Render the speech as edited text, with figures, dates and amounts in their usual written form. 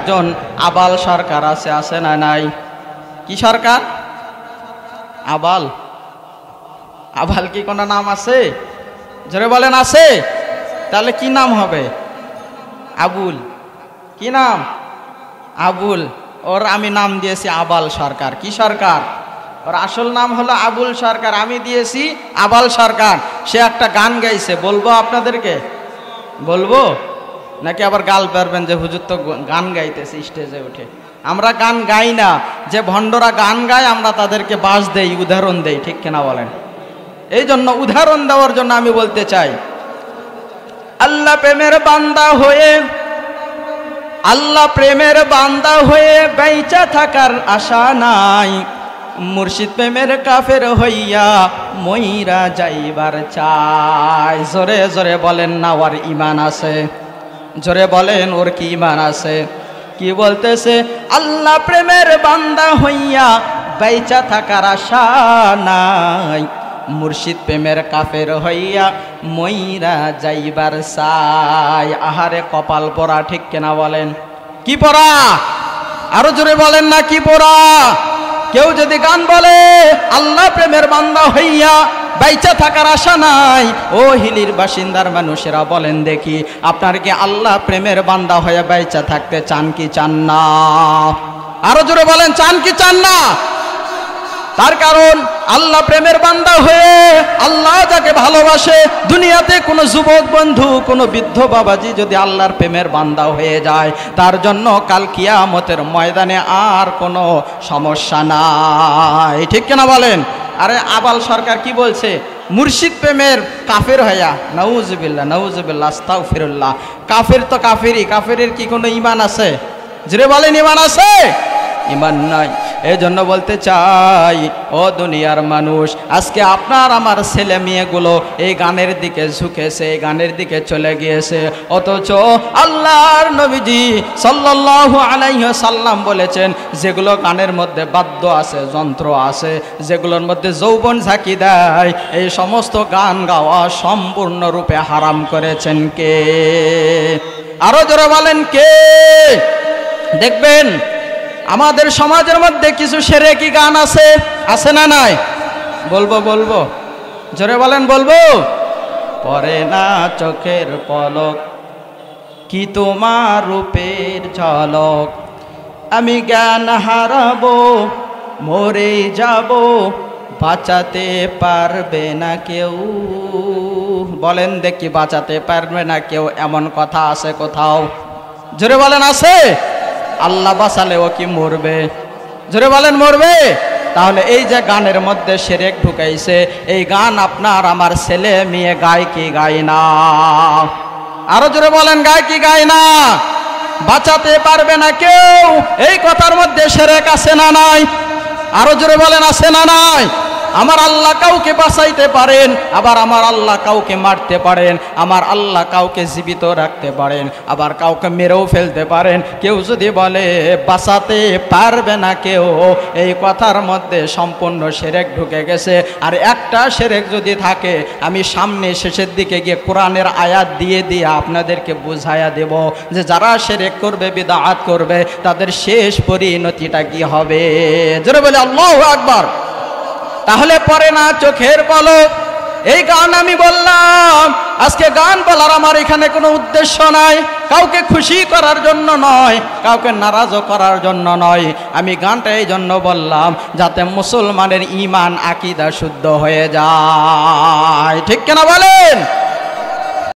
একজন আবাল সরকার আছে, আছে না নাই? কি সরকার? আবাল। আবাল কি কোনো নাম আছে? জোরে বলেন আছে? তাহলে কি নাম হবে? আবুল। কি নাম? আবুল। ওর আমি নাম দিয়েছি আবাল সরকার। কি সরকার? ওর আসল নাম হলো আবুল সরকার, আমি দিয়েছি আবাল সরকার। সে একটা গান গাইছে, বলবো আপনাদেরকে? বলবো নাকি আবার গাল পারবেন যে হুজুর তো গান গাইতেছে স্টেজে উঠে? আমরা গান গাই না। যে ভণ্ডরা গান গায় আমরা তাদেরকে বাস দেই, উদাহরণ দেই, ঠিক কিনা বলেন? এই জন্য উদাহরণ দেওয়ার জন্য আমি বলতে চাই, আল্লাহ প্রেমের বান্দা হয়ে, আল্লাহ প্রেমের বান্দা হয়ে বেঁচে থাকার আশা নাই, মুর্শিদ প্রেমের কাফের হইয়া মইরা যাইবার চাই। জোরে জোরে বলেন না ওর ঈমান আছে? জোরে বলেন ওর কি ঈমান আছে? কি বলতেছে? আল্লাহ প্রেমের বান্দা হইয়া বেঁচে থাকার আশা নাই, মুর্শিদ প্রেমের কাফের হইয়া মইরা যাইবার চাই। আহারে কপাল পোড়া, ঠিক কিনা বলেন? কি পোড়া? আরো জোরে বলেন না কি পোড়া? কেউ যদি গান বলে আল্লাহ প্রেমের বান্দা হইয়া বাইচা থাকার আশা নাই, ও হিলির বাসিন্দার মানুষেরা বলেন দেখি, আপনার কি আল্লাহ প্রেমের বান্দা হয়ে বাইচা থাকতে চান কি চান না? আরো জোরে বলেন, চান কি চান না? তার কারণ আল্লাহ প্রেমের বান্দা হয়ে আল্লাহ যাকে ভালোবাসে, দুনিয়াতে কোনো যুবক বন্ধু, কোনো বৃদ্ধ বাবাজি যদি আল্লাহর প্রেমের বান্দা হয়ে যায়, তার জন্য কাল কিয়ামতের ময়দানে আর কোনো সমস্যা নাই, ঠিক কিনা বলেন? আরে আবাল সরকার কি বলছে? মুর্শিদ প্রেমের কাফের হইয়া, নাউজুবিল্লাহ নাউজুবিল্লাহ আস্তাগফিরুল্লাহ। কাফের তো কাফেরই, কাফেরের কি কোনো ঈমান আছে? জোরে বলেন ঈমান আছে? ঈমান নাই। এই জন্য বলতে চাই, ও দুনিয়ার মানুষ, আজকে আপনার আমার ছেলে মেয়েগুলো এই গানের দিকে ঝুঁকেছে, এই গানের দিকে চলে গিয়েছে, অথচ আল্লাহর নবীজি সাল্লাল্লাহু আলাইহি ওয়াসাল্লাম বলেছেন, যেগুলো গানের মধ্যে বাদ্য আছে, যন্ত্র আছে, যেগুলোর মধ্যে যৌবন ঝাঁকি দেয়, এই সমস্ত গান গাওয়া সম্পূর্ণরূপে হারাম করেছেন কে? আরো জোরে বলেন কে? দেখবেন আমাদের সমাজের মধ্যে কিছু শিরকি গান আছে, আছে না নাই? বলবো বলবো? জোরে বলেন বলবো? পরে না চোখের পলক, কি তোমার রূপের ঝলক, আমি জ্ঞান হারাবো, মরে যাব, বাঁচাতে পারবে না কেউ। বলেন দেখি, বাঁচাতে পারবে না কেউ, এমন কথা আছে কোথাও? জোরে বলেন আছে? আল্লাহ বাঁচালেও কি মরবে? জোরে বলেন মরবে? তাহলে এই যে গানের মধ্যে শিরক ঢুকাইছে, এই গান আপনার আমার ছেলে মেয়ে গায় কি গায় না? আরো জোরে বলেন, গায় কি গায় না? বাঁচাতে পারবে না কেউ, এই কথার মধ্যে শিরক আছে না নাই? আরো জোরে বলেন আছে না নাই? আমার আল্লাহ কাউকে বাঁচাইতে পারেন, আবার আমার আল্লাহ কাউকে মারতে পারেন, আমার আল্লাহ কাউকে জীবিত রাখতে পারেন, আবার কাউকে মেরেও ফেলতে পারেন। কেউ যদি বলে বাঁচাতে পারবে না কেউ, এই কথার মধ্যে সম্পূর্ণ শিরক ঢুকে গেছে। আর একটা শিরক যদি থাকে, আমি সামনে শেষের দিকে গিয়ে কোরআনের আয়াত দিয়ে দিয়ে আপনাদেরকে বুঝাইয়া দেব যে যারা শিরক করবে, বিদআত করবে, তাদের শেষ পরিণতিটা কি হবে। জোরে বলে আল্লাহু আকবার। তাহলে পরে না চোখের পলক, এই গান আমি বললাম, আজকে গান বলার আমার এখানে কোনো উদ্দেশ্য নাই, কাউকে খুশি করার জন্য নয়, কাউকে নারাজও করার জন্য নয়। আমি গানটা এই জন্য বললাম যাতে মুসলমানের ঈমান আকীদা শুদ্ধ হয়ে যায়, ঠিক কিনা বলেন?